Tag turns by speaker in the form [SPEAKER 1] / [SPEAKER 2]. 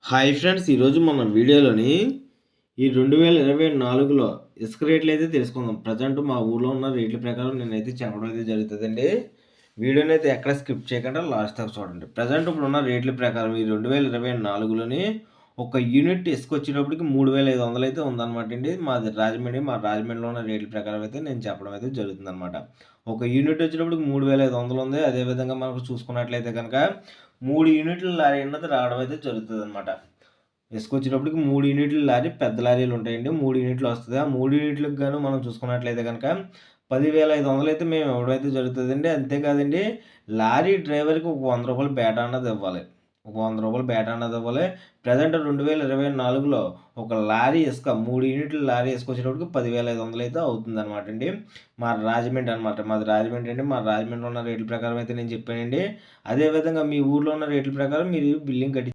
[SPEAKER 1] Hi friends! ఈరోజు మన వీడియోలోని ఈ 2024లో ఇసుక రేట్లయితే తెలుసుకుందాం. ప్రెజెంట్ మా ఊర్లో ఉన్న రేట్ల ప్రకారం నేనైతే చెప్పడం అయితే జరుగుతదండి. వీడియోనైతే ఎక్కడ స్కిప్ చేయకుండా లాస్ట్ దాకా చూడండి. ప్రెజెంట్ ఇప్పుడున్న రేట్ల ప్రకారం ఈ 2024లోని ఒక యూనిట్ ఇసుకొచ్చేటప్పటికి 3500 అయితే ఉందన్నమాట అండి. మాది రాజమండ్రి. మా రాజమండ్రిలో ఉన్న రేట్ల ప్రకారం అయితే నేను చెప్పడం అయితే జరుగుతుందన్నమాట. ఒక యూనిట్ వచ్చేటప్పటికి 3500 ఉంది. అదేవిధంగా మనకు చూసుకున్నట్లయితే కనుక 3 యూనిట్ల లారీ అన్నది రావడం అయితే జరుగుతదన్నమాట. ఇసుకొచ్చేటప్పటికి 3 యూనిట్ల లారీ పెద్ద లారీలు ఉంటాయండి. 3 యూనిట్లు వస్తది. ఆ 3 యూనిట్లకు గాను మనం చూసుకున్నట్లయితే గనక 10,500 అయితే మేము ఇవ్వడం అయితే జరుగుతదండి. అంతేకాదండి లారీ డ్రైవర్‌కి ఒక రూ. 100 బేటా అన్నది ఇవ్వాలి. ఒక రూ. 100 బేటా అన్నది ఇవ్వాలి. ప్రెజెంట్ 2024లో ఒక లారీ ఇసుక 3 యూనిట్ల లారీ ఇసుకొచ్చేటప్పటికి 10,500 అయితే అవుతుందనమాట అండి. మా రాజమండ్రి అనమాట. మాది రాజమండ్రి అండి. మా రాజమండ్రిలో ఉన్న రేట్ల ప్రకారం అయితే నేను చెప్పానండి. అదే విధంగా మీ ఊర్లో ఉన్న రేట్ల ప్రకారం మీరు బిల్లింగ్ కట్టి